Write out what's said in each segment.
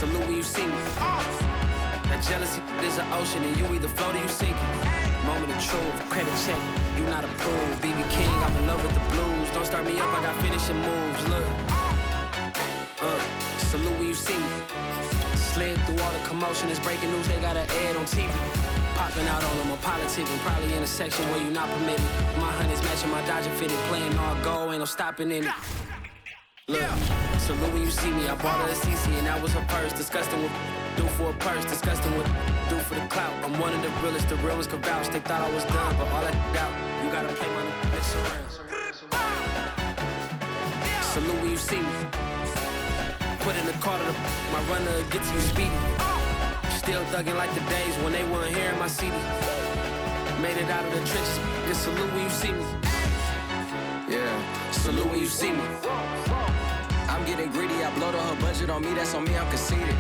Salute when you see me. That jealousy is an ocean, and you either float or you sink. Moment of truth, credit check, you not approved. BB King, I'm in love with the blues. Don't start me up, I got finishing moves. Look, salute when you see me. Slid through all the commotion, it's breaking news, they got an ad on TV. Popping out on them, a politicking, probably in a section where you not permitted. My honey's matching my Dodger fitted, playing all goal, ain't no stopping in it. Look, salute when you see me, I bought her a CC and that was her purse. Disgusting with do for a purse, disgusting with do for the clout. I'm one of the realest, the real ones could vouch. They thought I was done, but all I doubt, you gotta play my next around. Salute when you see me. Put in the car to my runner gets you speedy. Still thugging like the days when they weren't hearing my CD. Made it out of the trenches. Just salute when you see me. Yeah, salute when you see me. I'm getting greedy. I blowed on her budget on me. That's on me. I'm conceited.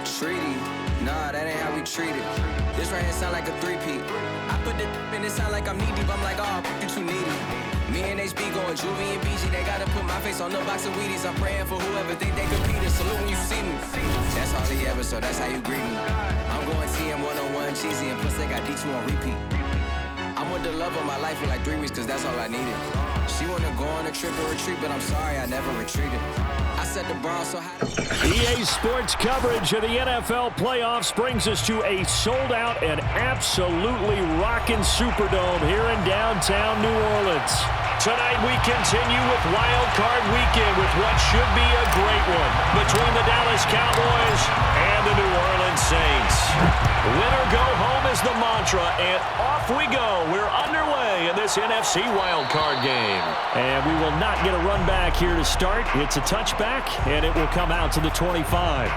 Treaty, nah, that ain't how we treat it. This right here sound like a three-peat. I put the in it sound like I'm knee deep. I'm like, oh, you too needy. Me and HB going Juvie and BG. They gotta put my face on the box of Wheaties. I'm praying for whoever think they competed. Salute when you see me. That's all he ever, so that's how you greet me. I'm going TM 101 cheesy, and plus they got D2 on repeat. I'm with the love of my life for like 3 weeks, cause that's all I needed. She wanna go on a trip or retreat, but I'm sorry, I never retreated. I set the bar so high. EA Sports coverage of the NFL playoffs brings us to a sold-out and absolutely rockin' Superdome here in downtown New Orleans. Tonight we continue with Wildcard Weekend with what should be a great one between the Dallas Cowboys and the New Orleans Saints. Win or go home is the mantra, and off we go. We're underway in this NFC Wildcard game. And we will not get a run back here to start. It's a touchback, and it will come out to the 25.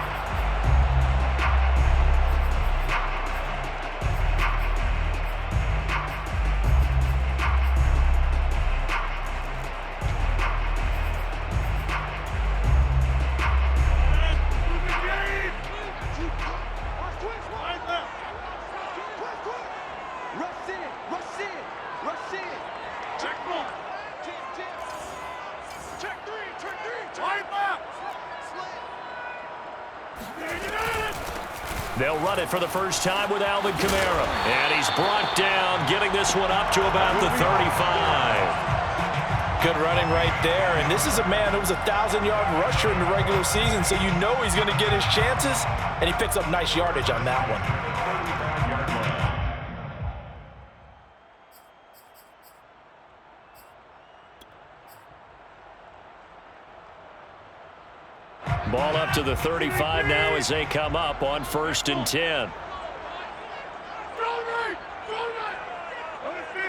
They'll run it for the first time with Alvin Kamara. And he's brought down, getting this one up to about the 35. Good running right there. And this is a man who was a 1,000-yard rusher in the regular season, so you know he's going to get his chances. And he picks up nice yardage on that one. Ball up to the 35 now as they come up on 1st and 10.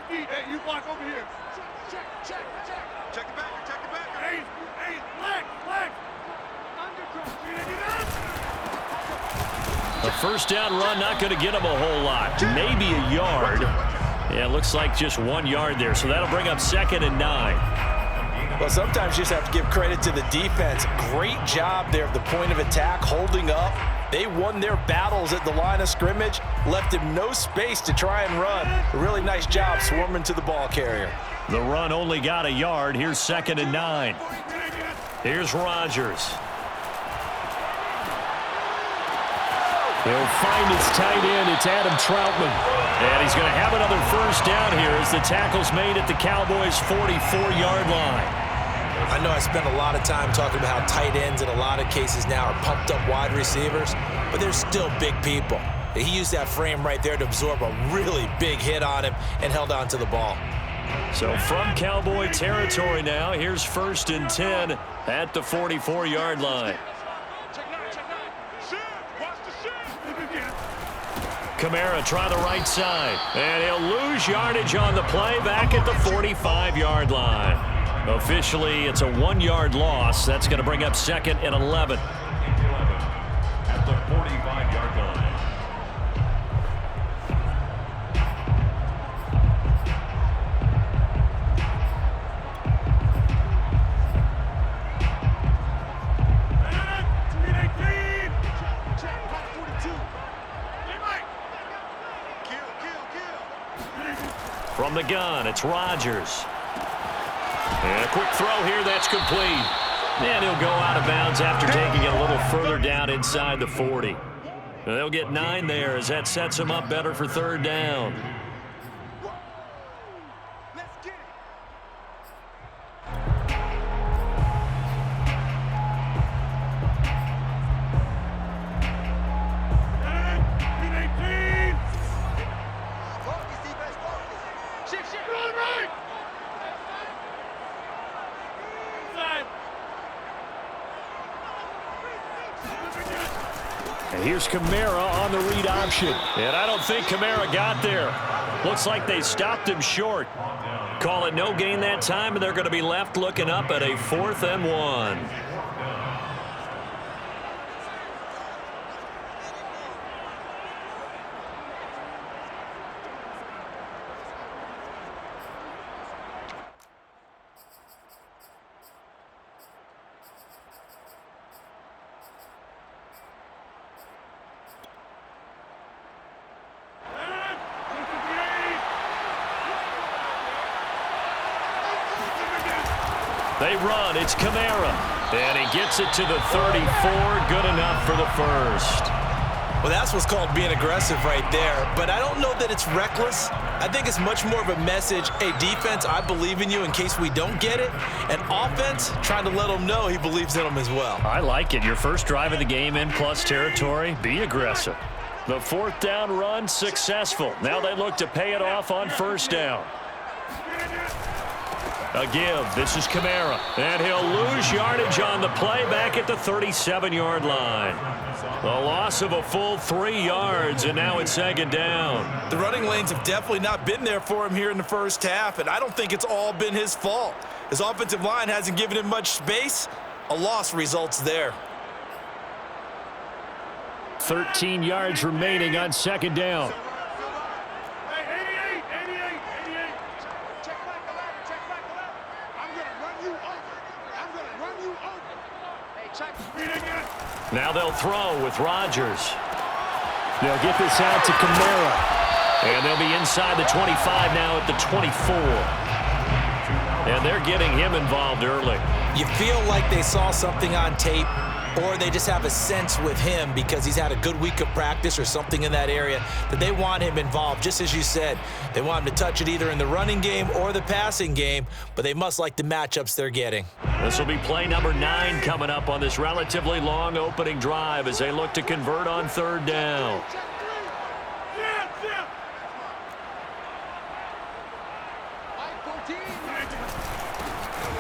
Hey, you block over here. Check it back. Hey, leg. A first down run, not going to get him a whole lot. Maybe a yard. Yeah, it looks like just 1 yard there. So that'll bring up 2nd and 9. Well, sometimes you just have to give credit to the defense. Great job there at the point of attack, holding up. They won their battles at the line of scrimmage, left him no space to try and run. A really nice job swarming to the ball carrier. The run only got a yard. Here's 2nd and 9. Here's Rodgers. He'll find his tight end. It's Adam Troutman. And he's going to have another first down here as the tackle's made at the Cowboys' 44-yard line. I know I spent a lot of time talking about how tight ends in a lot of cases now are pumped up wide receivers, but they're still big people. He used that frame right there to absorb a really big hit on him and held on to the ball. So from Cowboy territory now, here's 1st and 10 at the 44-yard line. Kamara try the right side, and he'll lose yardage on the play back at the 45-yard line. Officially, it's a 1-yard loss. That's going to bring up 2nd and 11. At the 45-yard line. From the gun, it's Rodgers. And a quick throw here, that's complete. And he'll go out of bounds after taking it a little further down. down inside the 40. They'll get 9 there as that sets them up better for third down. Let's get it. Focus, defense, focus. Shift. Run right. And here's Kamara on the read option. And I don't think Kamara got there. Looks like they stopped him short. Call it no gain that time, and they're going to be left looking up at a 4th and 1. They run. It's Kamara. And he gets it to the 34. Good enough for the first. Well, that's what's called being aggressive right there. But I don't know that it's reckless. I think it's much more of a message. Hey, defense, I believe in you in case we don't get it. And offense, trying to let them know he believes in them as well. I like it. Your first drive of the game in plus territory. Be aggressive. The 4th down run successful. Now they look to pay it off on first down. A give. This is Kamara. And he'll lose yardage on the play back at the 37-yard line. The loss of a full 3 yards, and now it's 2nd down. The running lanes have definitely not been there for him here in the first half, and I don't think it's all been his fault. His offensive line hasn't given him much space. A loss results there. 13 yards remaining on 2nd down. Now they'll throw with Rodgers. They'll get this out to Kamara. And they'll be inside the 25 now at the 24. And they're getting him involved early. You feel like they saw something on tape, or they just have a sense with him because he's had a good week of practice or something in that area that they want him involved. Just as you said, they want him to touch it either in the running game or the passing game, but they must like the matchups they're getting. This will be play number 9 coming up on this relatively long opening drive as they look to convert on 3rd down.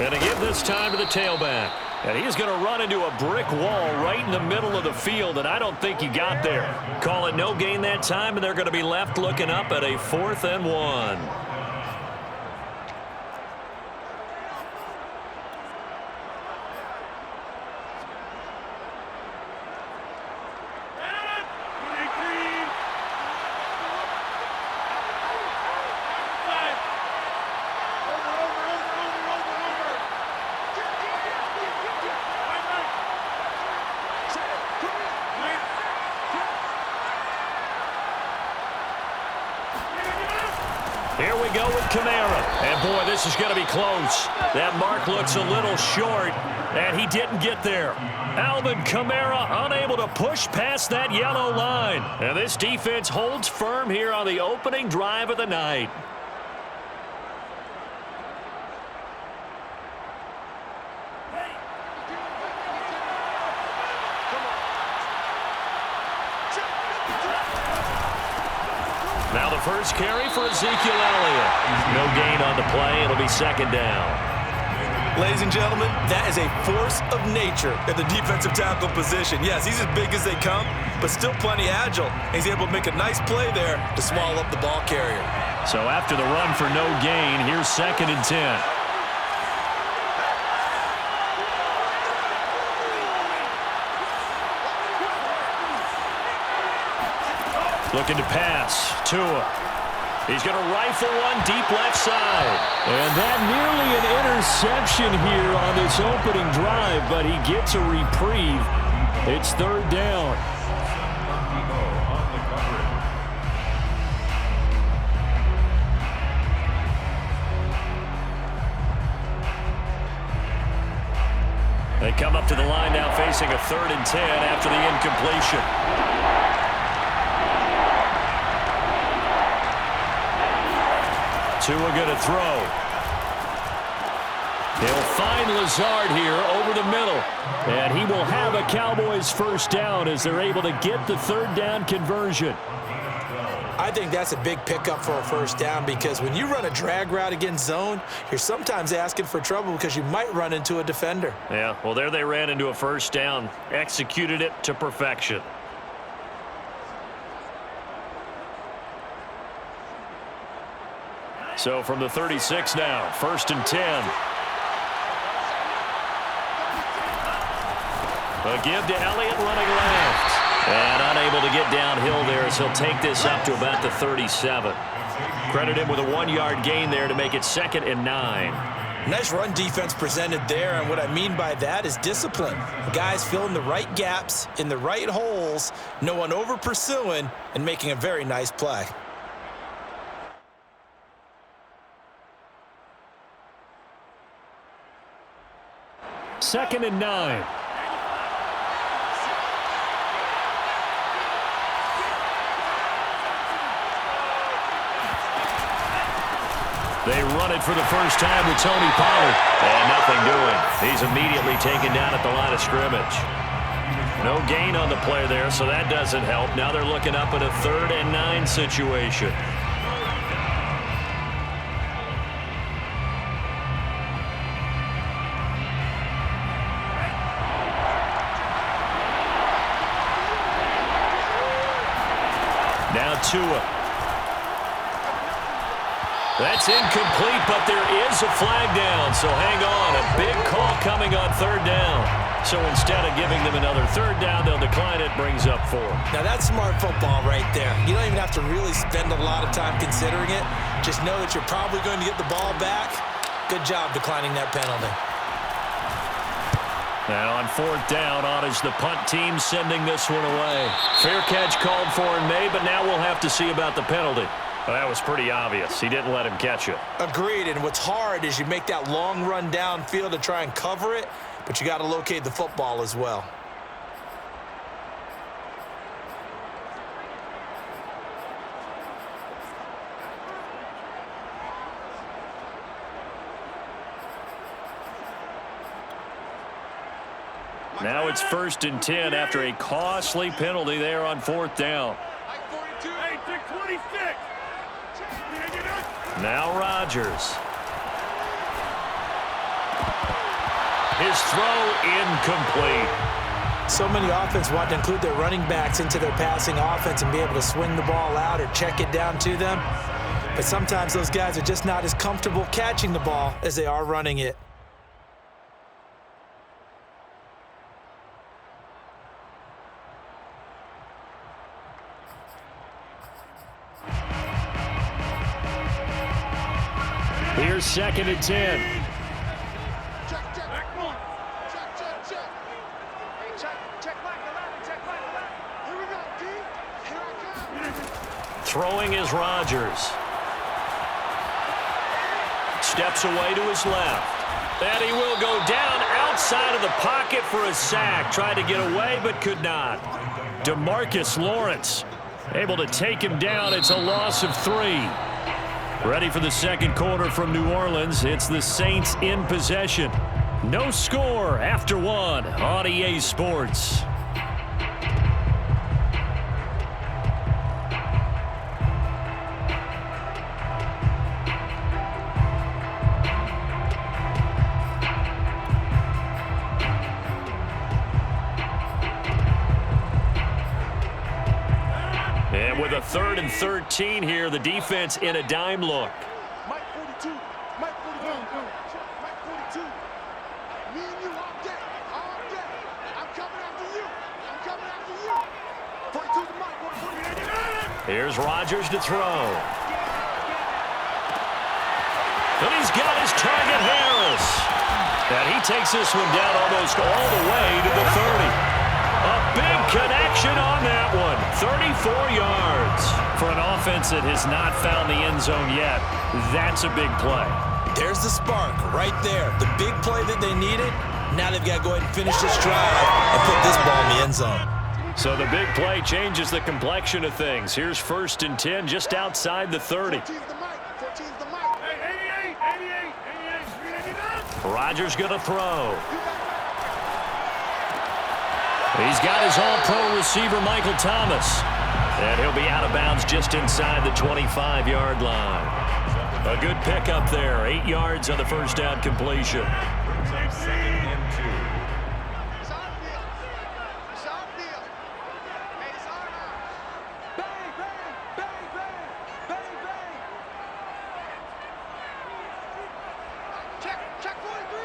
And to give this time to the tailback. And he's going to run into a brick wall right in the middle of the field, and I don't think he got there. Call it no gain that time, and they're going to be left looking up at a 4th and 1. Here we go with Kamara. And, boy, this is going to be close. That mark looks a little short, and he didn't get there. Alvin Kamara unable to push past that yellow line. And this defense holds firm here on the opening drive of the night. Now the first carry for Ezekiel Elliott. No gain on the play. It'll be 2nd down. Ladies and gentlemen, that is a force of nature at the defensive tackle position. Yes, he's as big as they come, but still plenty agile. He's able to make a nice play there to swallow up the ball carrier. So after the run for no gain, here's 2nd and 10. Looking to pass. Tua. He's going to rifle one deep left side. And that nearly an interception here on this opening drive, but he gets a reprieve. It's 3rd down. They come up to the line now facing a 3rd and 10 after the incompletion. Tua going to throw. They'll find Lazard here over the middle. And he will have a Cowboys first down as they're able to get the 3rd down conversion. I think that's a big pickup for a first down because when you run a drag route against zone, you're sometimes asking for trouble because you might run into a defender. Yeah, well, there they ran into a first down, executed it to perfection. So from the 36 now, 1st and 10. A give to Elliott running left. And unable to get downhill there as he'll take this up to about the 37. Credit him with a 1-yard gain there to make it 2nd and 9. Nice run defense presented there, and what I mean by that is discipline. Guys filling the right gaps in the right holes, no one over pursuing, and making a very nice play. Second and 9. They run it for the first time with Tony Pollard. And nothing doing. He's immediately taken down at the line of scrimmage. No gain on the play there, so that doesn't help. Now they're looking up at a 3rd and 9 situation. Now Tua. That's incomplete, but there is a flag down, so hang on. A big call coming on 3rd down. So instead of giving them another 3rd down, they'll decline it, brings up 4. Now that's smart football right there. You don't even have to really spend a lot of time considering it. Just know that you're probably going to get the ball back. Good job declining that penalty. Now on 4th down, on is the punt team sending this one away. Fair catch called for and made, but now we'll have to see about the penalty. Well, that was pretty obvious. He didn't let him catch it. Agreed, and what's hard is you make that long run downfield to try and cover it, but you got to locate the football as well. Now it's 1st and 10 after a costly penalty there on 4th down. Now Rodgers. His throw incomplete. So many offenses want to include their running backs into their passing offense and be able to swing the ball out or check it down to them. But sometimes those guys are just not as comfortable catching the ball as they are running it. Here's 2nd and 10. Check. Hey, check back the line. Here we go, D. Here I come. Throwing is Rodgers. Steps away to his left. And he will go down outside of the pocket for a sack. Tried to get away, but could not. DeMarcus Lawrence able to take him down. It's a loss of 3. Ready for the 2nd quarter from New Orleans. It's the Saints in possession. No score after 1 on EA Sports. And with a 3rd and 13 here, the defense in a dime look. Mike 42. Mike 42. Mike 42. Me and you all day. All day. I'm coming after you. I'm coming after you. 42's the Mike. Here's Rodgers to throw. And he's got his target, Harris. And he takes this one down almost all the way to the 30. A big connection on that one. 34 yards. For an offense that has not found the end zone yet, that's a big play. There's the spark right there. The big play that they needed, Now they've got to go ahead and finish this drive and put this ball in the end zone. So the big play changes the complexion of things. Here's 1st and 10 just outside the 30. 14's the mic. 14's the mic. Hey, 88. Rodgers going to throw. He's got his all-pro receiver, Michael Thomas. And he'll be out of bounds just inside the 25-yard line. A good pickup there. 8 yards on the first down completion. Check 43.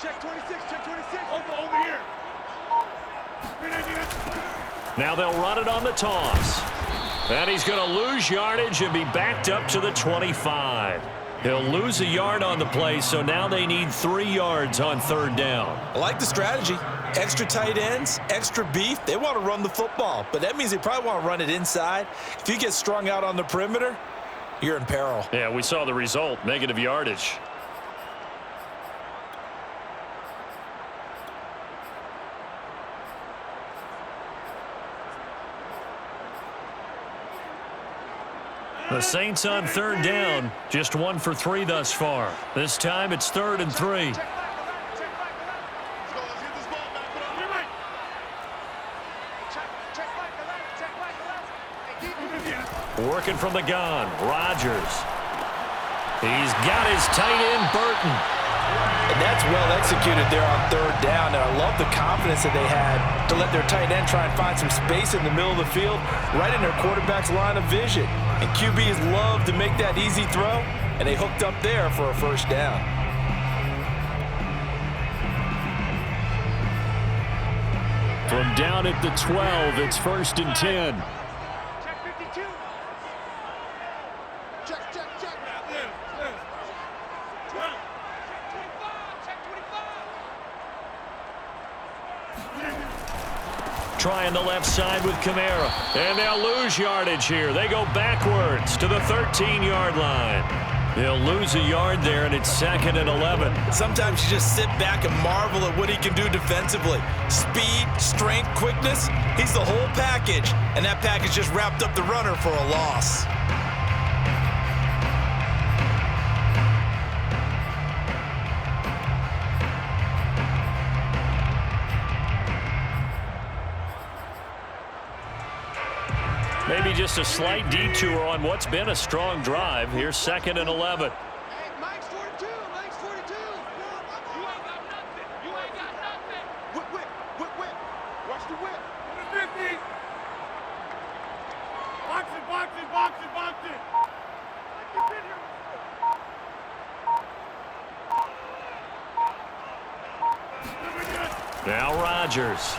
Check 26. Check 26. Over here. Now they'll run it on the toss. And he's going to lose yardage and be backed up to the 25. He'll lose a yard on the play, so now they need 3 yards on 3rd down. I like the strategy. Extra tight ends, extra beef. They want to run the football, but that means they probably want to run it inside. If you get strung out on the perimeter, you're in peril. Yeah, we saw the result, negative yardage. The Saints on 3rd down, just 1 for 3 thus far. This time it's 3rd and 3. Working from the gun, Rodgers. He's got his tight end, Burton. And that's well executed there on 3rd down. And I love the confidence that they had to let their tight end try and find some space in the middle of the field, right in their quarterback's line of vision. And QBs love to make that easy throw, and they hooked up there for a 1st down. From down at the 12, it's 1st and 10. Check 52. Check. Check 25. Check 25. Trying the left side with Kamara. And they'll lose yardage here. They go backwards to the 13-yard line. They'll lose a yard there, and it's 2nd and 11. Sometimes you just sit back and marvel at what he can do defensively. Speed, strength, quickness, he's the whole package. And that package just wrapped up the runner for a loss. Maybe just a slight detour on what's been a strong drive. Here's 2nd and 11. Hey, Mike's 42. Mike's 42. You ain't got nothing. You ain't got nothing. Whip. Watch the whip. 50. Box it. Now Rodgers.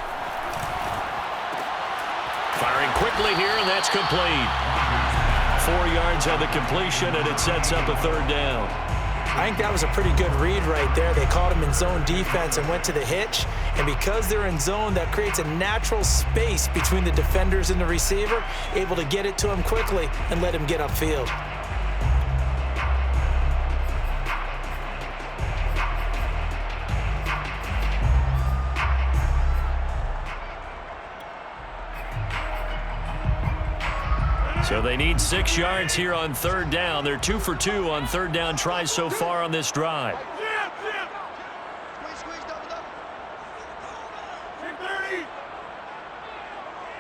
Firing quickly here, and that's complete. 4 yards on the completion, and it sets up a 3rd down. I think that was a pretty good read right there. They caught him in zone defense and went to the hitch. And because they're in zone, that creates a natural space between the defenders and the receiver, able to get it to him quickly and let him get upfield. So they need 6 yards here on 3rd down. They're 2 for 2 on 3rd down tries so far on this drive. Squeeze, double. Check 30.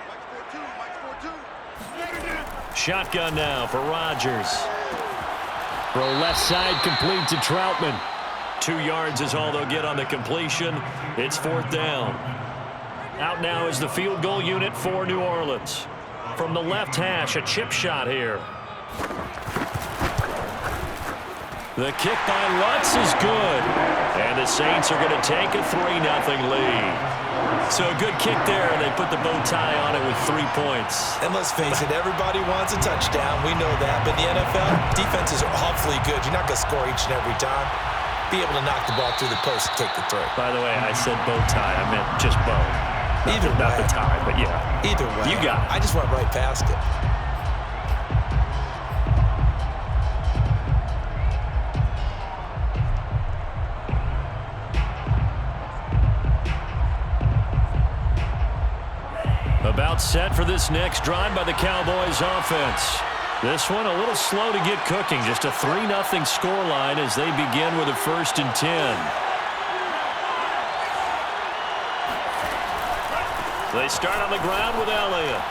Mike's 4-2. Shotgun now for Rodgers. Throw left side complete to Troutman. 2 yards is all they'll get on the completion. It's 4th down. Out now is the field goal unit for New Orleans. From the left hash, a chip shot here. The kick by Lutz is good. And the Saints are going to take a 3-0 lead. So a good kick there, and they put the bow tie on it with 3 points. And let's face it, everybody wants a touchdown. We know that. But in the NFL, defenses are awfully good. You're not going to score each and every time. Be able to knock the ball through the post and take the throw. By the way, I said bow tie. I meant just bow. Not the tie, but yeah. Either way. You got it. I just went right past it. About set for this next drive by the Cowboys offense. This one a little slow to get cooking. Just a 3-0 scoreline as they begin with a 1st and 10. They start on the ground with Elliott.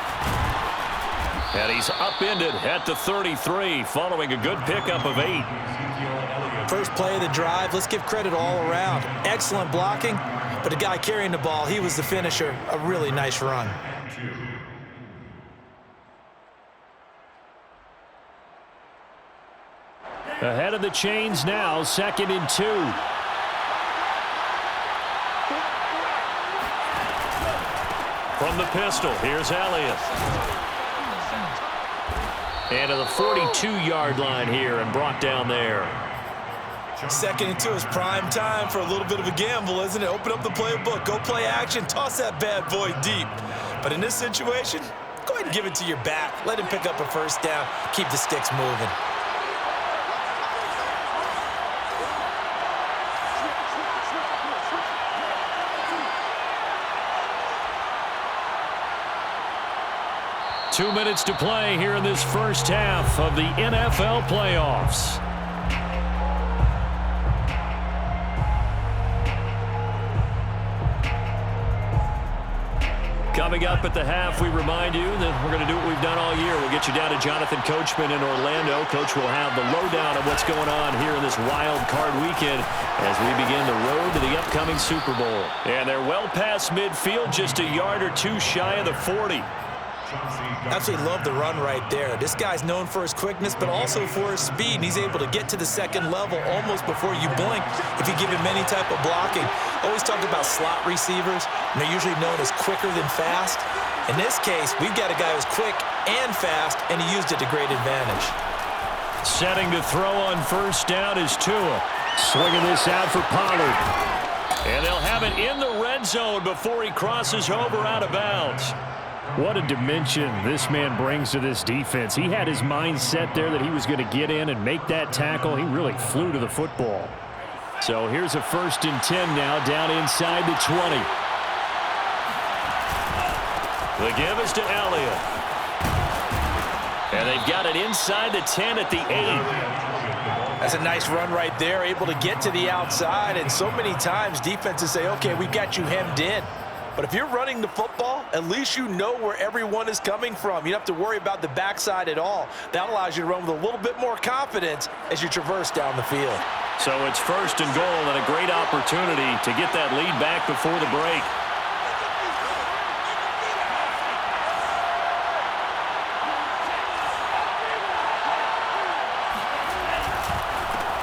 And he's upended at the 33 following a good pickup of 8. First play of the drive, let's give credit all around. Excellent blocking, but the guy carrying the ball, he was the finisher. A really nice run. Ahead of the chains now, 2nd and 2. From the pistol, here's Elliott. And to the 42-yard line here and brought down there. 2nd and 2 is prime time for a little bit of a gamble, isn't it? Open up the playbook, go play action, toss that bad boy deep. But in this situation, go ahead and give it to your back. Let him pick up a 1st down, keep the sticks moving. Two minutes to play here in this first half of the NFL playoffs. Coming up at the half, we remind you that we're going to do what we've done all year. We'll get you down to Jonathan Coachman in Orlando. Coach will have the lowdown of what's going on here in this wild card weekend as we begin the road to the upcoming Super Bowl. And they're well past midfield, just a yard or two shy of the 40. Absolutely love the run right there. This guy's known for his quickness, but also for his speed. And he's able to get to the 2nd level almost before you blink if you give him any type of blocking. Always talk about slot receivers, and they're usually known as quicker than fast. In this case, we've got a guy who's quick and fast, and he used it to great advantage. Setting to throw on 1st down is Tua. Swinging this out for Pollard. And they'll have it in the red zone before he crosses over out of bounds. What a dimension this man brings to this defense. He had his mind set there that he was going to get in and make that tackle. He really flew to the football. So here's a 1st and 10 now down inside the 20. The give is to Elliott. And they've got it inside the 10 at the 8. That's a nice run right there, able to get to the outside. And so many times defenses say, okay, we got you hemmed in. But if you're running the football, at least you know where everyone is coming from. You don't have to worry about the backside at all. That allows you to run with a little bit more confidence as you traverse down the field. So it's 1st and goal and a great opportunity to get that lead back before the break.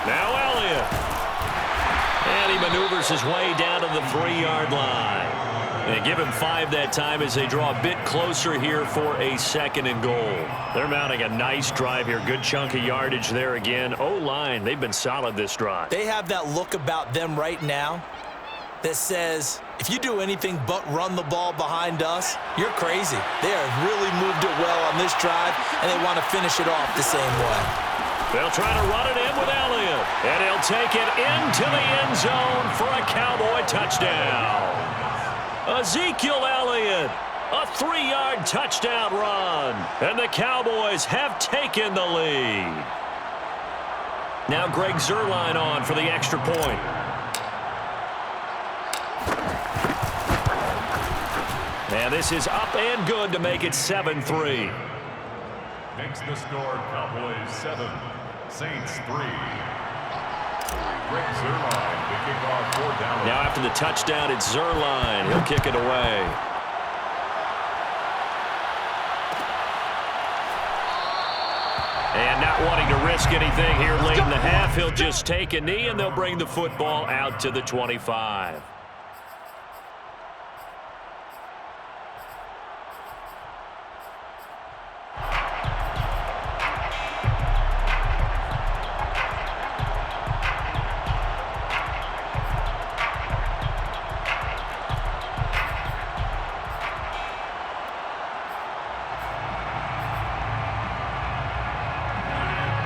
Now Elliott. And he maneuvers his way down to the 3-yard line. And give him 5 that time as they draw a bit closer here for a 2nd and goal. They're mounting a nice drive here. Good chunk of yardage there again. O-line, they've been solid this drive. They have that look about them right now that says, if you do anything but run the ball behind us, you're crazy. They have really moved it well on this drive, and they want to finish it off the same way. They'll try to run it in with Elliott. And he'll take it into the end zone for a Cowboy touchdown. Ezekiel Elliott, a 3-yard touchdown run, and the Cowboys have taken the lead. Now Greg Zuerlein on for the extra point. And this is up and good to make it 7-3. Makes the score Cowboys 7, Saints 3. Greg Zuerlein, the kickoff for Dallas. Now after the touchdown, it's Zuerlein. He'll kick it away. And not wanting to risk anything here late in the half, he'll just take a knee, and they'll bring the football out to the 25.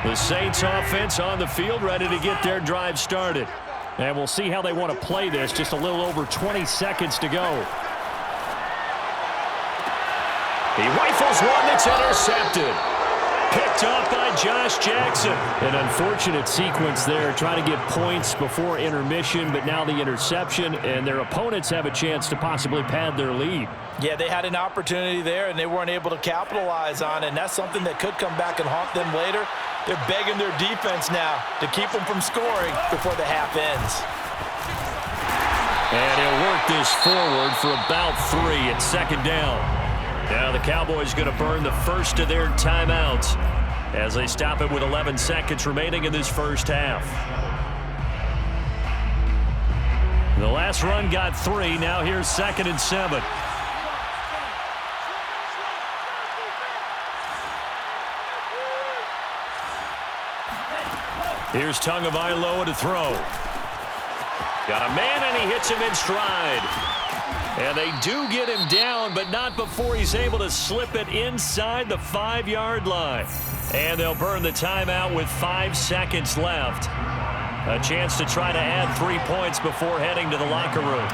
The Saints offense on the field, ready to get their drive started. And we'll see how they want to play this. Just a little over 20 seconds to go. He rifles one that's intercepted. Picked up by Josh Jackson. An unfortunate sequence there, trying to get points before intermission, but now the interception, and their opponents have a chance to possibly pad their lead. Yeah, they had an opportunity there, and they weren't able to capitalize on it, and that's something that could come back and haunt them later. They're begging their defense now to keep them from scoring before the half ends. And he'll work this forward for about 3 at second down. Now the Cowboys going to burn the first of their timeouts as they stop it with 11 seconds remaining in this first half. The last run got 3. Now here's 2nd and 7. Here's Tagovailoa to throw. Got a man, and he hits him in stride. And they do get him down, but not before he's able to slip it inside the 5-yard line. And they'll burn the timeout with 5 seconds left. A chance to try to add 3 points before heading to the locker room.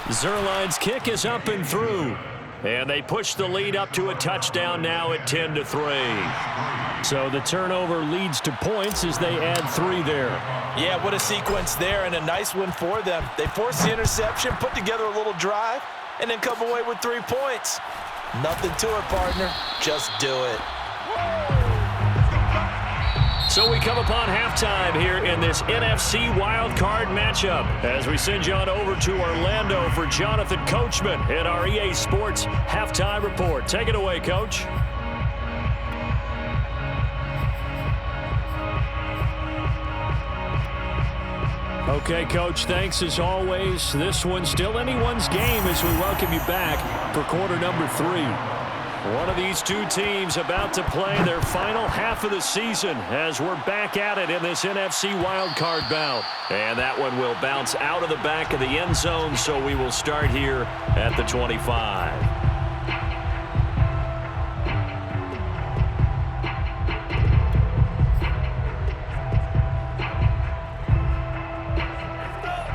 Zerline's kick is up and through. And they push the lead up to a touchdown now at 10-3. So the turnover leads to points as they add 3 there. Yeah, what a sequence there, and a nice one for them. They force the interception, put together a little drive, and then come away with 3 points. Nothing to it, partner. Just do it. So we come upon halftime here in this NFC Wildcard matchup as we send you on over to Orlando for Jonathan Coachman in our EA Sports Halftime Report. Take it away, Coach. Okay, Coach, thanks as always. This one's still anyone's game as we welcome you back for quarter number 3. One of these two teams about to play their final half of the season as we're back at it in this NFC wildcard bout. And that one will bounce out of the back of the end zone, so we will start here at the 25.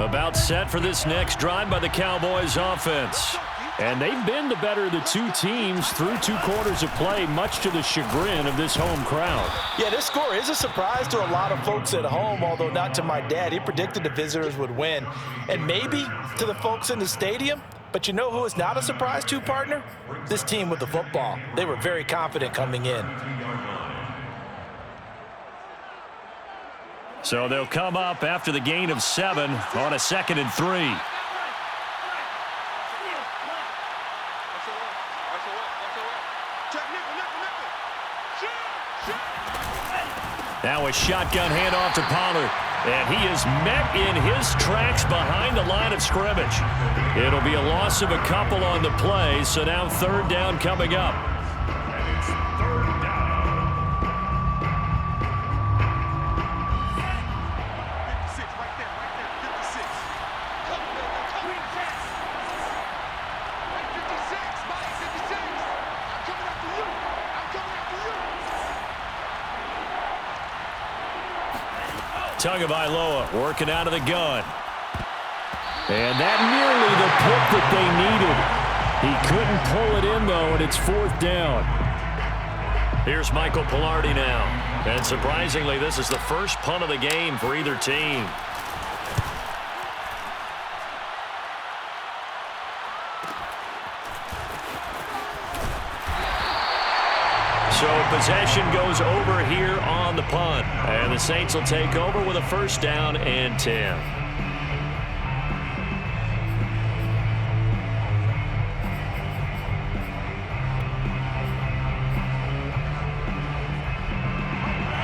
About set for this next drive by the Cowboys offense. And they've been the better of the two teams through 2 quarters of play, much to the chagrin of this home crowd. Yeah, this score is a surprise to a lot of folks at home, although not to my dad. He predicted the visitors would win. And maybe to the folks in the stadium. But you know who is not a surprise to, partner? This team with the football. They were very confident coming in. So they'll come up after the gain of 7 on a 2nd and 3. Now a shotgun handoff to Pollard. And he is met in his tracks behind the line of scrimmage. It'll be a loss of a couple on the play, so now 3rd down coming up. And it's 3rd down. 56, right there, 56. 56, Mike, 56. I'm coming after you. I'm coming after you. Tagovailoa working out of the gun. And that nearly the pick that they needed. He couldn't pull it in, though, and it's 4th down. Here's Michael Pilardi now. And surprisingly, this is the first punt of the game for either team. So possession goes over here on the punt. And the Saints will take over with a 1st down and 10.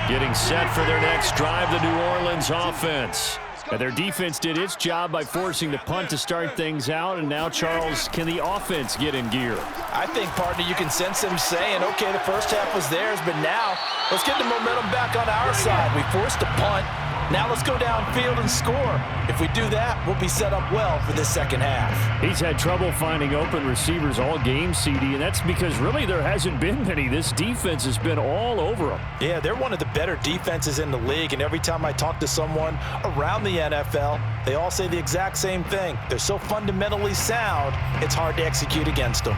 Getting set for their next drive, the New Orleans offense. And their defense did its job by forcing the punt to start things out. And now, Charles, can the offense get in gear? I think, partner, you can sense them saying, okay, the first half was theirs, but now let's get the momentum back on our side. We forced a punt. Now let's go downfield and score. If we do that, we'll be set up well for this second half. He's had trouble finding open receivers all game, CD, and that's because really there hasn't been many. This defense has been all over them. Yeah, they're one of the better defenses in the league, and every time I talk to someone around the NFL, They all say the exact same thing. They're so fundamentally sound, it's hard to execute against them.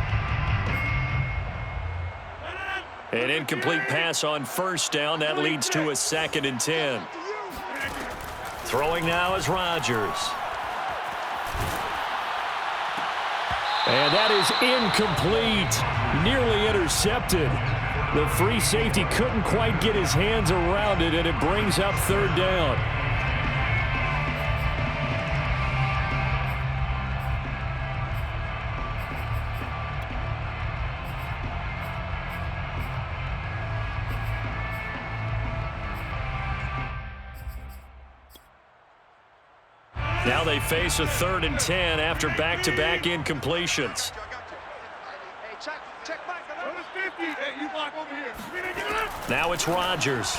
An incomplete pass on first down. That leads to a 2nd and 10. Throwing now is Rodgers. And that is incomplete. Nearly intercepted. The free safety couldn't quite get his hands around it, and it brings up 3rd down. Now they face a 3rd and 10 after back-to-back incompletions. Now it's Rodgers.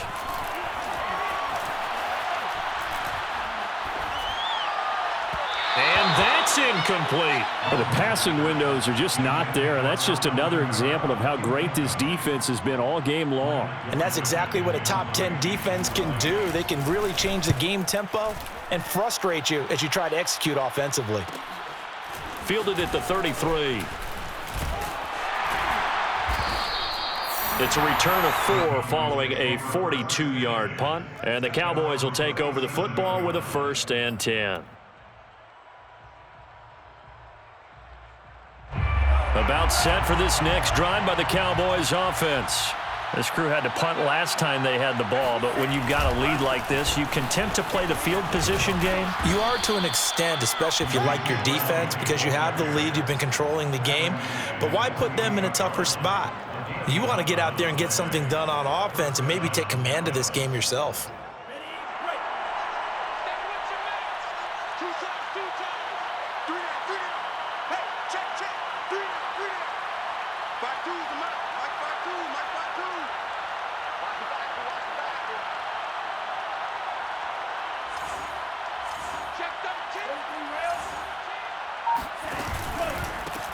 And that's incomplete. Well, the passing windows are just not there, and that's just another example of how great this defense has been all game long. And that's exactly what a top 10 defense can do. They can really change the game tempo and frustrate you as you try to execute offensively. Fielded at the 33. It's a return of 4 following a 42-yard punt, and the Cowboys will take over the football with a 1st and 10. About set for this next drive by the Cowboys offense. This crew had to punt last time they had the ball, but when you've got a lead like this, you can tempt to play the field position game. You are to an extent, especially if you like your defense, because you have the lead, you've been controlling the game. But why put them in a tougher spot? You want to get out there and get something done on offense and maybe take command of this game yourself.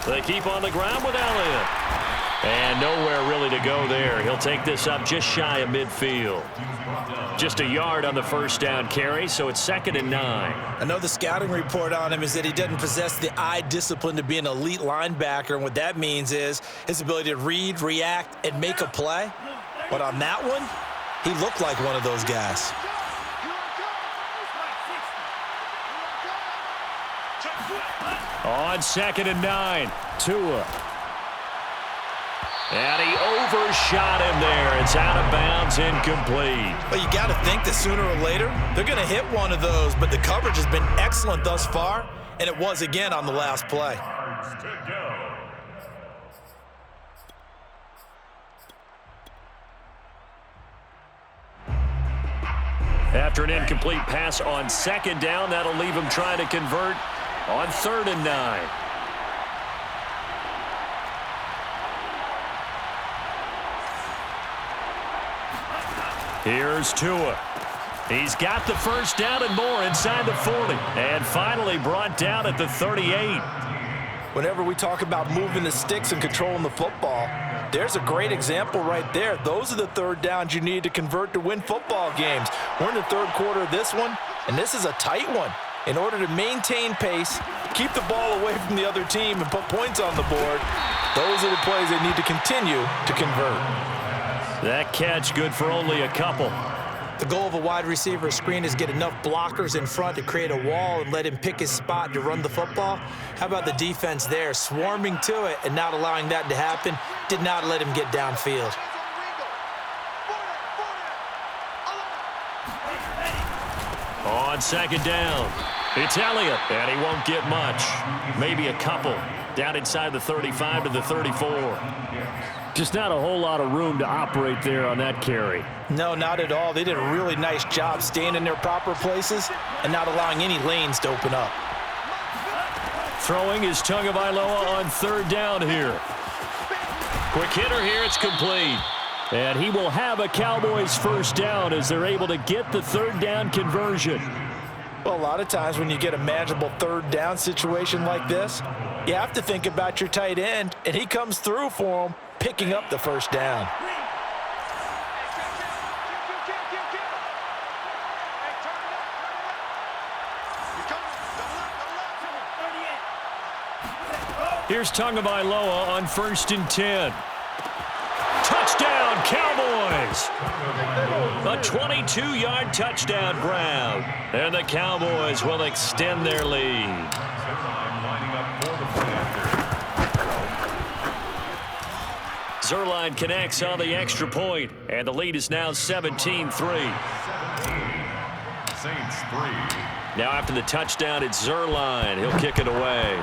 They keep on the ground with Elliott. And nowhere really to go there. He'll take this up just shy of midfield. Just a yard on the 1st down carry, so it's 2nd and 9. I know the scouting report on him is that he doesn't possess the eye discipline to be an elite linebacker, and what that means is his ability to read, react, and make a play. But on that one, he looked like one of those guys. On 2nd and 9, Tua. And he overshot him there. It's out of bounds, incomplete. Well, you got to think that sooner or later, they're going to hit one of those, but the coverage has been excellent thus far, and it was again on the last play. After an incomplete pass on 2nd down, that'll leave him trying to convert on 3rd and 9. Here's Tua. He's got the 1st down and more inside the 40. And finally brought down at the 38. Whenever we talk about moving the sticks and controlling the football, there's a great example right there. Those are the 3rd downs you need to convert to win football games. We're in the 3rd quarter of this one, and this is a tight one. In order to maintain pace, keep the ball away from the other team, and put points on the board, those are the plays they need to continue to convert. That catch good for only a couple. The goal of a wide receiver screen is get enough blockers in front to create a wall and let him pick his spot to run the football. How about the defense there, swarming to it and not allowing that to happen? Did not let him get downfield. On 2nd down, it's Elliott, and he won't get much. Maybe a couple. Down inside the 35 to the 34. Just not a whole lot of room to operate there on that carry. No, not at all. They did a really nice job staying in their proper places and not allowing any lanes to open up. Throwing is Tagovailoa on 3rd down here. Quick hitter here, it's complete. And he will have a Cowboys 1st down as they're able to get the 3rd down conversion. Well, a lot of times when you get a manageable 3rd down situation like this, you have to think about your tight end, and he comes through for him, picking up the 1st down. You coming Here's Tagovailoa on 1st and 10. Touchdown, Cowboys! A 22-yard touchdown grab. And the Cowboys will extend their lead. Zerline connects on the extra point, and the lead is now 17-3. Saints 3. Now after the touchdown, it's Zerline. He'll kick it away.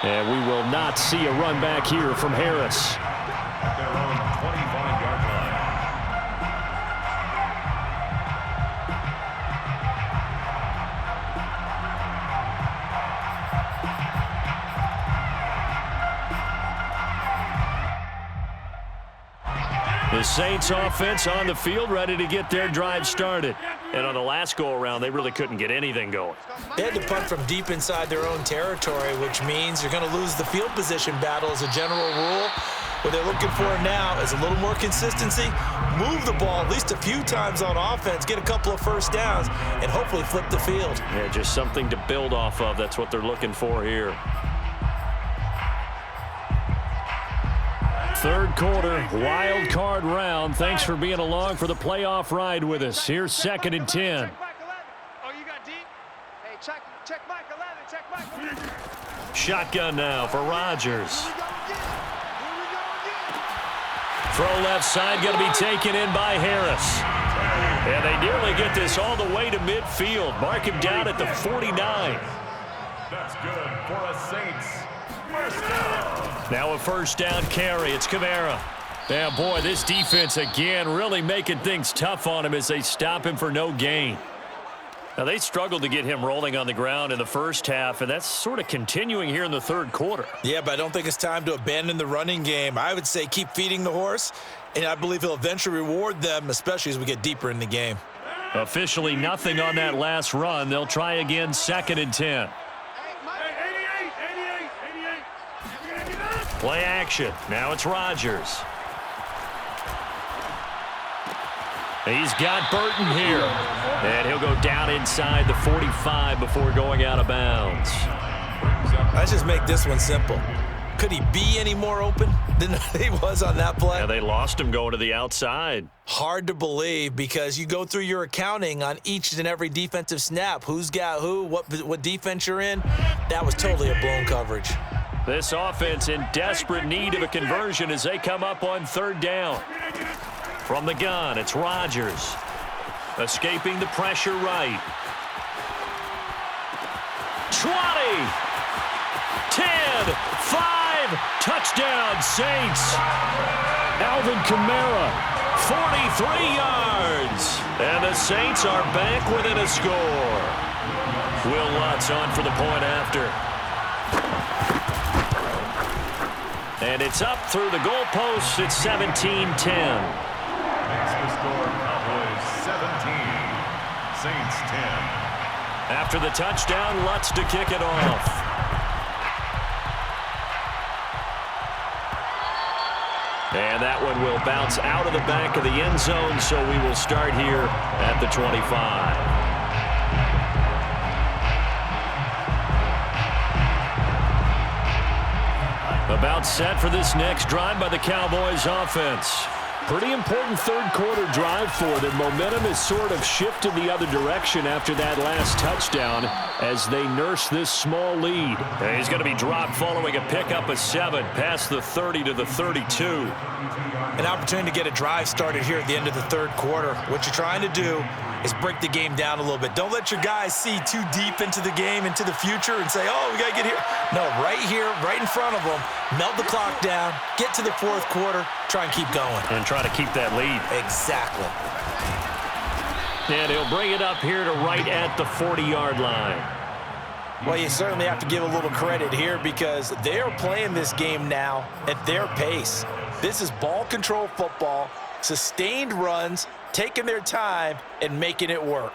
And we will not see a run back here from Harris. At their own 25-yard line. The Saints offense on the field, ready to get their drive started. And on the last go-around, they really couldn't get anything going. They had to punt from deep inside their own territory, which means you're going to lose the field position battle as a general rule. What they're looking for now is a little more consistency, move the ball at least a few times on offense, get a couple of first downs, and hopefully flip the field. Yeah, just something to build off of. That's what they're looking for here. Third quarter, wild card round. Thanks for being along for the playoff ride with us. Here's 2nd and 10. Oh, you got deep? Hey, check Mike 11, check Mike 11. Shotgun now for Rodgers. Here we go again. Throw left side, going to be taken in by Harris. And they nearly get this all the way to midfield. Mark him down at the 49. That's good for a Saints first down. Now a first down carry. It's Kamara. Yeah, boy, this defense again really making things tough on him as they stop him for no gain. Now, they struggled to get him rolling on the ground in the first half, and that's sort of continuing here in the third quarter. Yeah, but I don't think it's time to abandon the running game. I would say keep feeding the horse, and I believe he'll eventually reward them, especially as we get deeper in the game. Officially nothing on that last run. They'll try again, 2nd and 10. Play action. Now it's Rodgers. He's got Burton here. And he'll go down inside the 45 before going out of bounds. Let's just make this one simple. Could he be any more open than he was on that play? Yeah, they lost him going to the outside. Hard to believe because you go through your accounting on each and every defensive snap. Who's got who, what defense you're in. That was totally a blown coverage. This offense in desperate need of a conversion as they come up on 3rd down. From the gun, it's Rodgers. Escaping the pressure right. 20, 10, 5, touchdown Saints. Alvin Kamara, 43 yards. And the Saints are back within a score. Will Lutz on for the point after. And it's up through the goalposts. It's 17-10. Makes the score Cowboys 17, Saints 10. After the touchdown, Lutz to kick it off. And that one will bounce out of the back of the end zone, so we will start here at the 25. About set for this next drive by the Cowboys offense. Pretty important third quarter drive for them. Momentum has sort of shifted the other direction after that last touchdown as they nurse this small lead. And he's going to be dropped following a pickup of 7 past the 30 to the 32. An opportunity to get a drive started here at the end of the third quarter. What you're trying to do is break the game down a little bit. Don't let your guys see too deep into the game, into the future, and say, oh, we got to get here. No, right here, right in front of them, melt the clock down, get to the fourth quarter, try and keep going. And try to keep that lead. Exactly. And he'll bring it up here to right at the 40-yard line. Well, you certainly have to give a little credit here because they're playing this game now at their pace. This is ball control football, sustained runs, taking their time and making it work.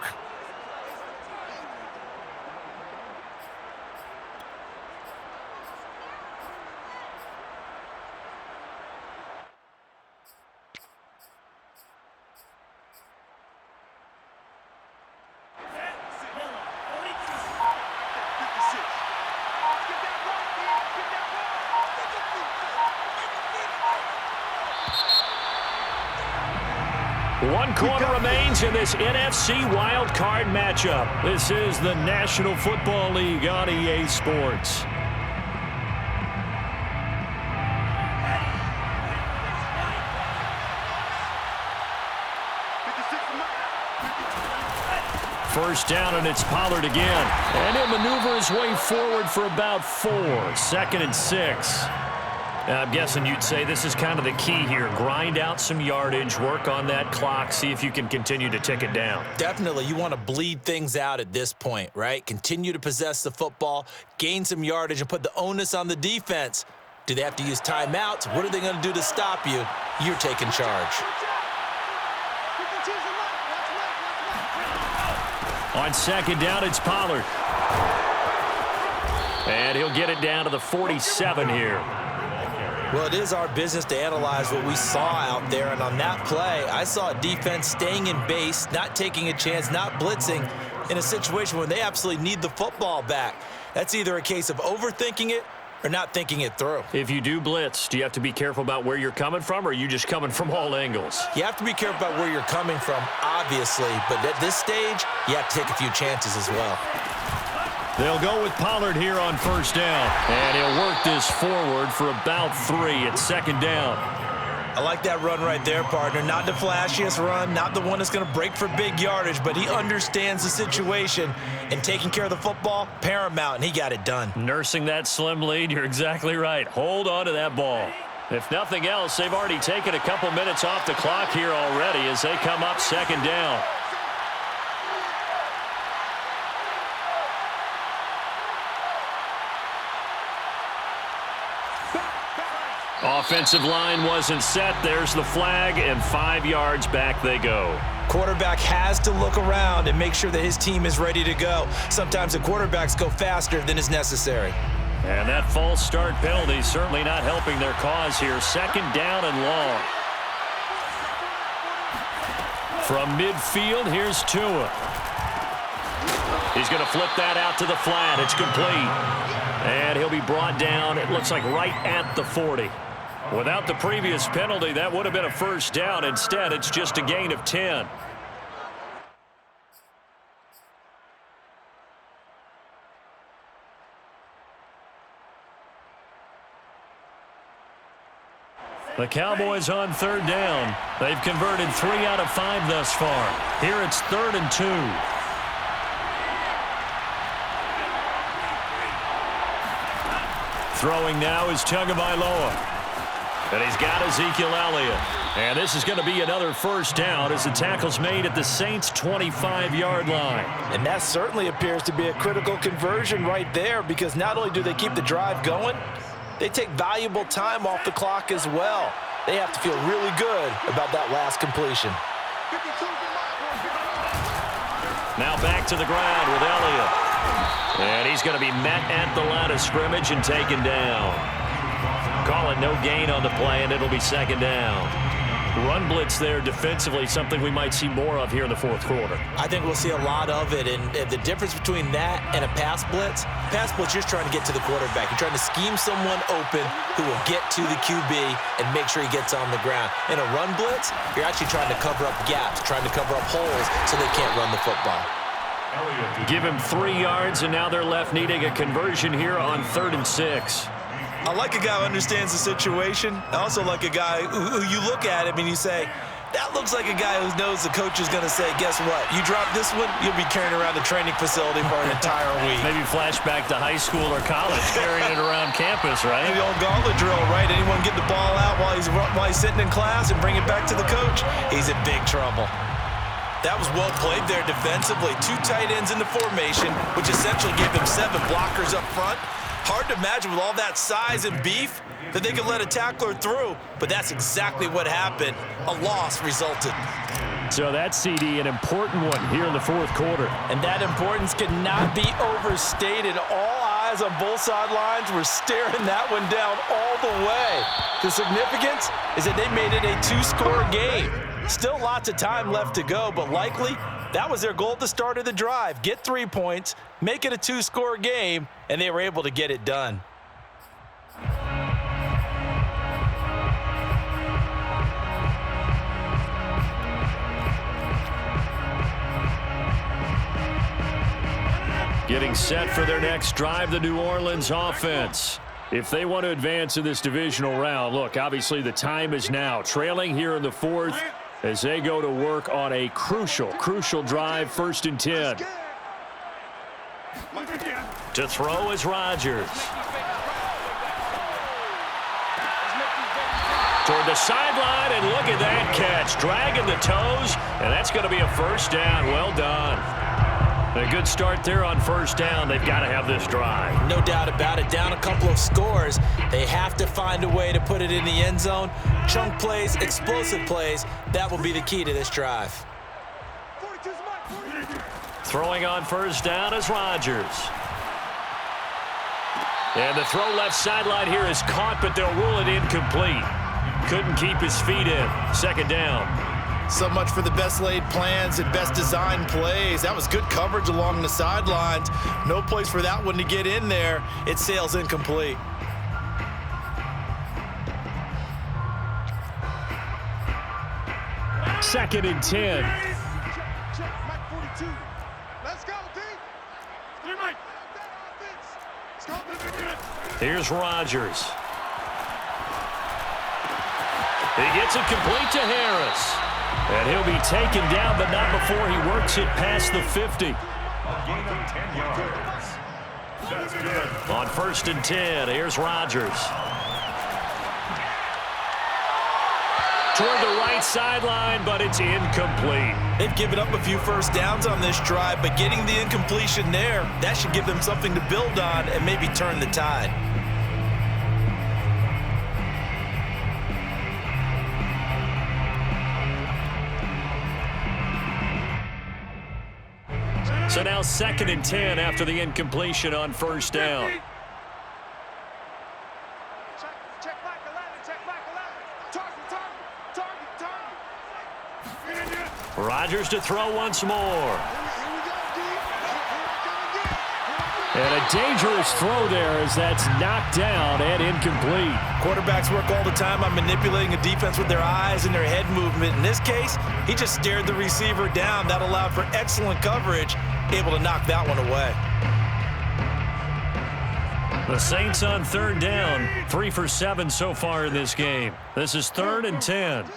One quarter remains in this NFC Wildcard matchup. This is the National Football League on EA Sports. First down, and it's Pollard again. And he'll maneuver his way forward for about 4. 2nd and 6. I'm guessing you'd say this is kind of the key here. Grind out some yardage, work on that clock, see if you can continue to tick it down. Definitely. You want to bleed things out at this point, right? Continue to possess the football, gain some yardage, and put the onus on the defense. Do they have to use timeouts? What are they going to do to stop you? You're taking charge. On 2nd down, it's Pollard. And he'll get it down to the 47 here. Well, it is our business to analyze what we saw out there, and on that play, I saw a defense staying in base, not taking a chance, not blitzing in a situation where they absolutely need the football back. That's either a case of overthinking it or not thinking it through. If you do blitz, do you have to be careful about where you're coming from, or are you just coming from all angles? You have to be careful about where you're coming from, obviously, but at this stage, you have to take a few chances as well. They'll go with Pollard here on 1st down. And he'll work this forward for about 3 at 2nd down. I like that run right there, partner. Not the flashiest run, not the one that's going to break for big yardage, but he understands the situation, and taking care of the football, paramount, and he got it done. Nursing that slim lead, you're exactly right. Hold on to that ball. If nothing else, they've already taken a couple minutes off the clock here already as they come up 2nd down. Offensive line wasn't set. There's the flag, and 5 yards back they go. Quarterback has to look around and make sure that his team is ready to go. Sometimes the quarterbacks go faster than is necessary. And that false start penalty certainly not helping their cause here. 2nd down and long. From midfield, here's Tua. He's going to flip that out to the flat. It's complete. And he'll be brought down, it looks like, right at the 40. Without the previous penalty, that would have been a 1st down. Instead, it's just a gain of 10. The Cowboys on 3rd down. They've converted 3 out of 5 thus far. Here it's 3rd and 2. Throwing now is Tagovailoa. And he's got Ezekiel Elliott. And this is going to be another 1st down as the tackle's made at the Saints' 25-yard line. And that certainly appears to be a critical conversion right there, because not only do they keep the drive going, they take valuable time off the clock as well. They have to feel really good about that last completion. Now back to the ground with Elliott. And he's going to be met at the line of scrimmage and taken down. Calling no gain on the play, and it'll be 2nd down. Run blitz there defensively, something we might see more of here in the 4th quarter. I think we'll see a lot of it, and the difference between that and a pass blitz, you're trying to get to the quarterback. You're trying to scheme someone open who will get to the QB and make sure he gets on the ground. In a run blitz, you're actually trying to cover up gaps, trying to cover up holes so they can't run the football. Give him 3 yards, and now they're left needing a conversion here on 3rd and 6. I like a guy who understands the situation. I also like a guy who you look at him and you say, that looks like a guy who knows the coach is going to say, guess what? You drop this one, you'll be carrying around the training facility for an entire week. Maybe flashback to high school or college, carrying it around campus, right? The old gauntlet drill, right? Anyone get the ball out while he's sitting in class and bring it back to the coach? He's in big trouble. That was well played there defensively. 2 tight ends in the formation, which essentially gave them 7 blockers up front. Hard to imagine with all that size and beef that they could let a tackler through, but that's exactly what happened. A loss resulted. So that CD, an important one here in the 4th quarter. And that importance cannot be overstated. All eyes on both sidelines were staring that one down all the way. The significance is that they made it a 2-score game. Still lots of time left to go, but likely that was their goal at the start of the drive. Get 3 points, make it a 2-score game, and they were able to get it done. Getting set for their next drive, the New Orleans offense. If they want to advance in this divisional round, look, obviously the time is now. Trailing here in the fourth as they go to work on a crucial drive, 1st and 10. To throw is Rodgers. Toward the sideline, and look at that catch. Dragging the toes, and that's going to be a 1st down. Well done. A good start there on 1st down. They've got to have this drive. No doubt about it. Down a couple of scores. They have to find a way to put it in the end zone. Chunk plays, explosive plays. That will be the key to this drive. Throwing on 1st down is Rodgers. And the throw left sideline here is caught, but they'll rule it incomplete. Couldn't keep his feet in. 2nd down. So much for the best laid plans and best designed plays. That was good coverage along the sidelines. No place for that one to get in there. It sails incomplete. Second and 10. Let's go, D. Here's Rodgers. He gets it complete to Harris. And he'll be taken down, but not before he works it past the 50. A gain of 10 yards. That's good. On 1st and 10, here's Rodgers. Toward the right sideline, but it's incomplete. They've given up a few 1st downs on this drive, but getting the incompletion there, that should give them something to build on and maybe turn the tide. So now 2nd and 10 after the incompletion on 1st down. Check back 11, check back 11. Target. Rodgers to throw once more. Here we go, D. And a dangerous throw there as that's knocked down and incomplete. Quarterbacks work all the time on manipulating a defense with their eyes and their head movement. In this case, he just stared the receiver down. That allowed for excellent coverage, able to knock that one away. The Saints on 3rd down, 3 for 7 so far in this game. This is 3rd and 10. Mike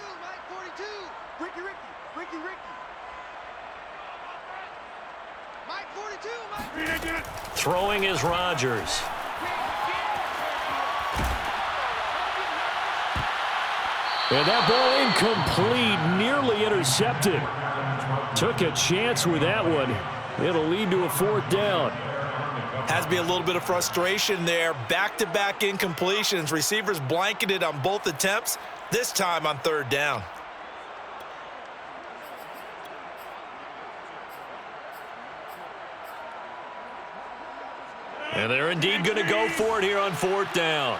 42. Ricky. Mike 42. Throwing is Rodgers. And that ball incomplete, nearly intercepted. Took a chance with that one. It'll lead to a 4th down. Has to be a little bit of frustration there. Back-to-back incompletions. Receivers blanketed on both attempts, this time on 3rd down. And they're indeed going to go for it here on 4th down.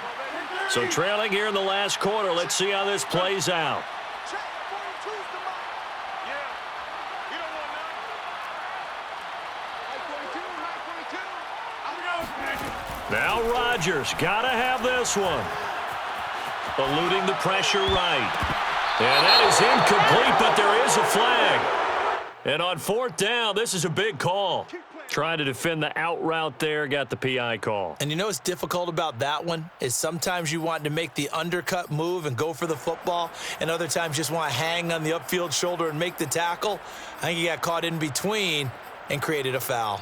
So trailing here in the last quarter. Let's see how this plays out. Now Rodgers, got to have this one. Eluding the pressure right. And that is incomplete, but there is a flag. And on 4th down, this is a big call. Trying to defend the out route there, got the PI call. And you know what's difficult about that one is sometimes you want to make the undercut move and go for the football, and other times just want to hang on the upfield shoulder and make the tackle. I think he got caught in between and created a foul.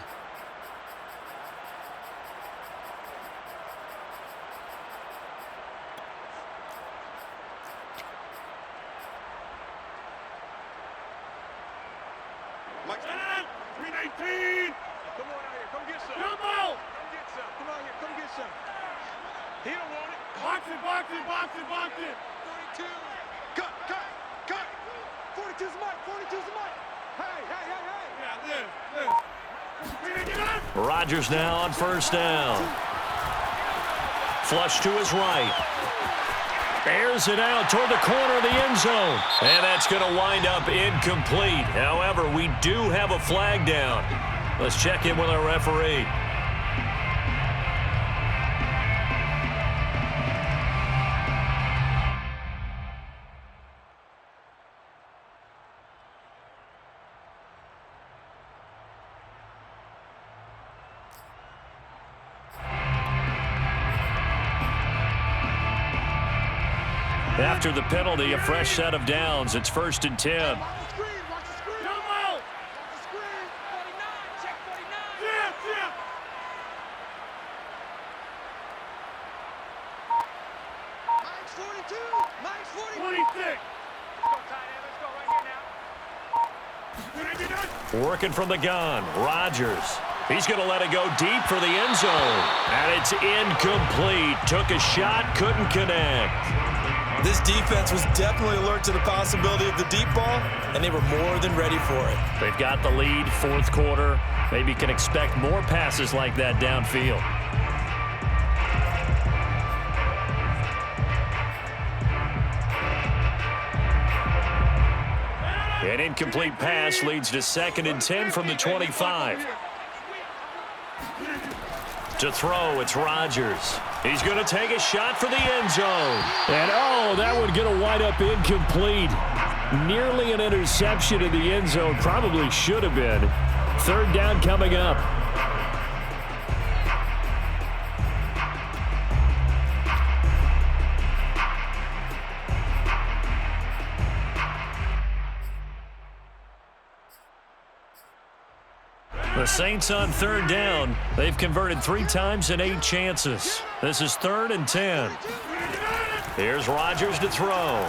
Mike 319. Come on out here. Come get some. Come on. Come get some. Come out here. Come get some. He don't want it. Box it. 42. Cut. 42's Mike. 42's Mike. Hey. Yeah, this. Rodgers now on 1st down. Flush to his right. Airs it out toward the corner of the end zone. And that's going to wind up incomplete. However, we do have a flag down. Let's check in with our referee. After the penalty, a fresh set of downs. It's 1st and 10. Watch the screen. Watch the screen. Come on. Watch the screen. 49. Check 49. Yeah. Mike's 42. Mike's 40. 26. Let's go, tight end. Let's go right here now. Working from the gun, Rodgers. He's going to let it go deep for the end zone. And it's incomplete. Took a shot, couldn't connect. This defense was definitely alert to the possibility of the deep ball, and they were more than ready for it. They've got the lead, 4th quarter. Maybe can expect more passes like that downfield. An incomplete pass leads to 2nd and 10 from the 25. To throw, it's Rodgers. He's going to take a shot for the end zone. And, oh, that one going to wind up incomplete. Nearly an interception in the end zone. Probably should have been. 3rd down coming up. The Saints on 3rd down. They've converted 3 times in 8 chances. This is 3rd and 10. Here's Rodgers to throw.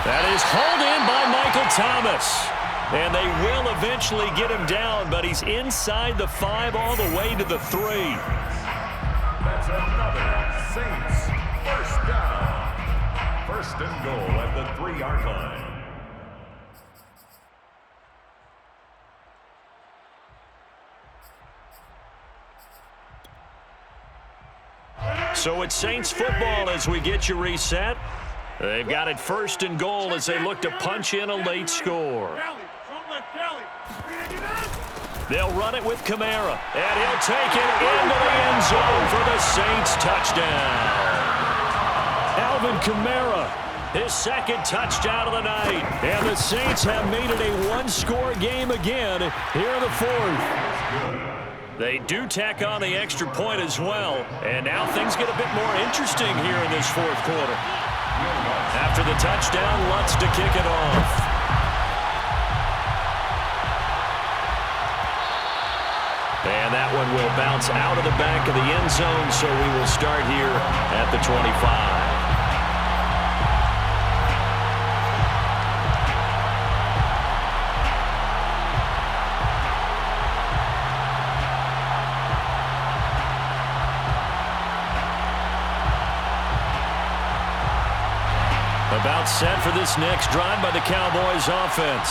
That is hauled in by Michael Thomas. And they will eventually get him down, but he's inside the 5 all the way to the 3. That's another Saints first down. 1st and goal at the 3-yard line. So it's Saints football as we get you reset. They've got it 1st and goal as they look to punch in a late score. They'll run it with Kamara, and he'll take it into the end zone for the Saints touchdown. Alvin Kamara, his 2nd touchdown of the night. And the Saints have made it a 1-score game again here in the 4th. They do tack on the extra point as well. And now things get a bit more interesting here in this 4th quarter. After the touchdown, Lutz to kick it off. And that one will bounce out of the back of the end zone, so we will start here at the 25. About set for this next drive by the Cowboys offense.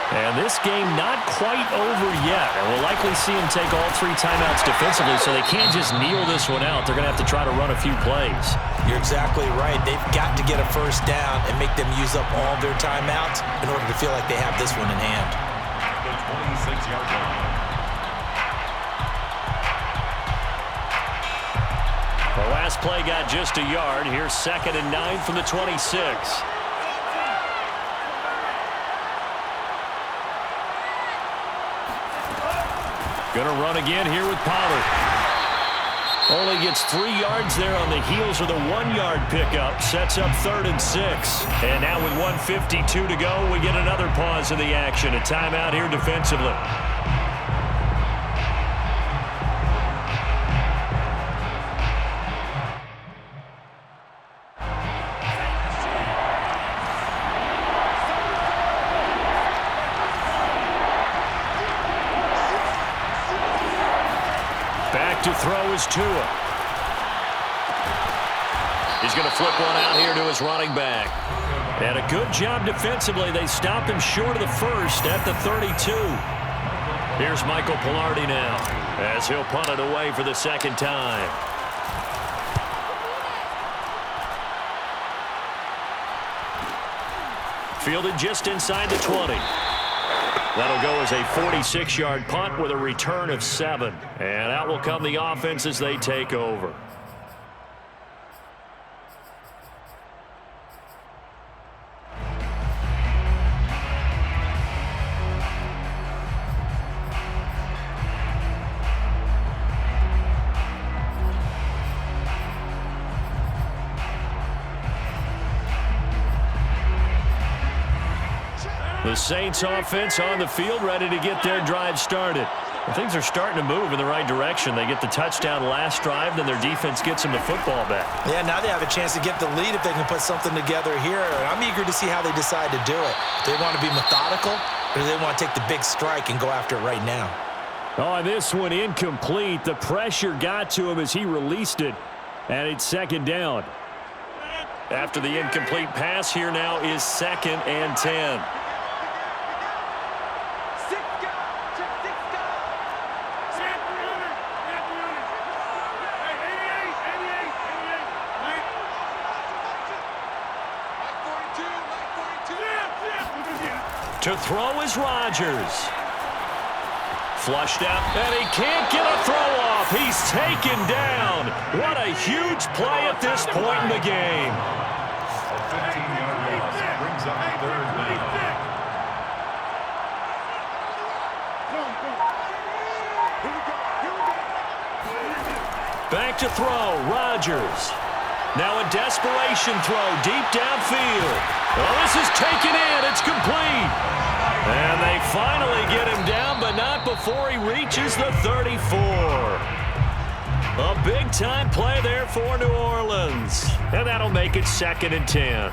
And this game not quite over yet. And we'll likely see them take all 3 timeouts defensively, so they can't just kneel this one out. They're going to have to try to run a few plays. You're exactly right. They've got to get a 1st down and make them use up all their timeouts in order to feel like they have this one in hand. The 26-yard line. The last play got just a yard. Here's 2nd and 9 from the 26. Going to run again here with Pollard. Only gets 3 yards there on the heels of the 1-yard pickup. Sets up 3rd and 6. And now with 1:52 to go, we get another pause in the action. A timeout here defensively. To throw is Tua. He's going to flip one out here to his running back. And a good job defensively. They stopped him short of the 1st at the 32. Here's Michael Pilardi now as he'll punt it away for the 2nd time. Fielded just inside the 20. That'll go as a 46-yard punt with a return of 7. And out will come the offense as they take over. The Saints offense on the field, ready to get their drive started. And things are starting to move in the right direction. They get the touchdown last drive, then their defense gets them the football back. Yeah, now they have a chance to get the lead if they can put something together here. And I'm eager to see how they decide to do it. Do they want to be methodical, or do they want to take the big strike and go after it right now? Oh, this one incomplete. The pressure got to him as he released it, and it's second down. After the incomplete pass, here now is 2nd and 10. To throw is Rodgers. Flushed out, and he can't get a throw off. He's taken down. What a huge play at this point in the game. A 15-yard loss brings up 3rd down. Back to throw, Rodgers. Now a desperation throw deep downfield. Oh, this is taken in. It's complete. And they finally get him down, but not before he reaches the 34. A big-time play there for New Orleans. And that'll make it 2nd and 10.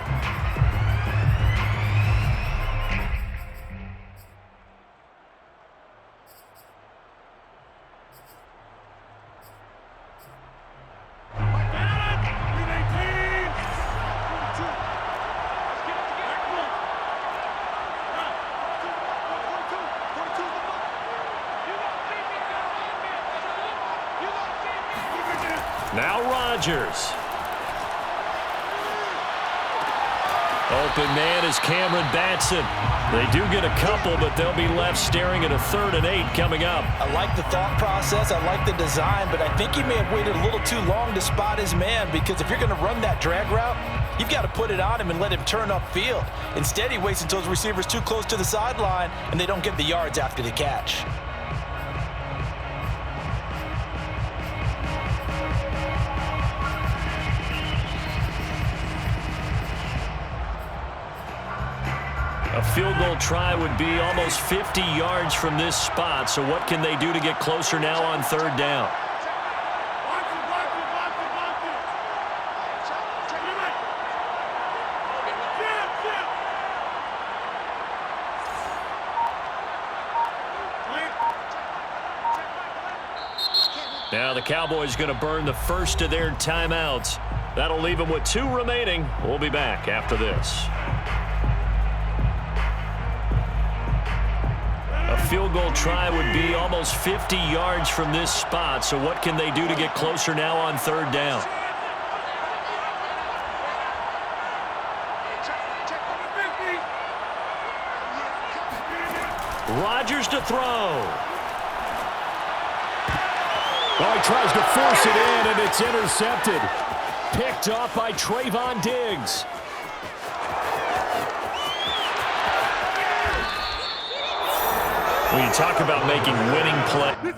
Now Rodgers. Open man is Cameron Batson. They do get a couple, but they'll be left staring at a 3rd and 8 coming up. I like the thought process. I like the design, but I think he may have waited a little too long to spot his man, because if you're going to run that drag route, you've got to put it on him and let him turn upfield. Instead, he waits until his receiver's too close to the sideline, and they don't get the yards after the catch. A field goal try would be almost 50 yards from this spot, so what can they do to get closer now on 3rd down? Now the Cowboys going to burn the first of their timeouts. That'll leave them with 2 remaining. We'll be back after this. A field goal try would be almost 50 yards from this spot, so what can they do to get closer now on 3rd down? Rodgers to throw. Oh, he tries to force it in, and it's intercepted. Picked off by Trayvon Diggs. When you talk about making winning plays.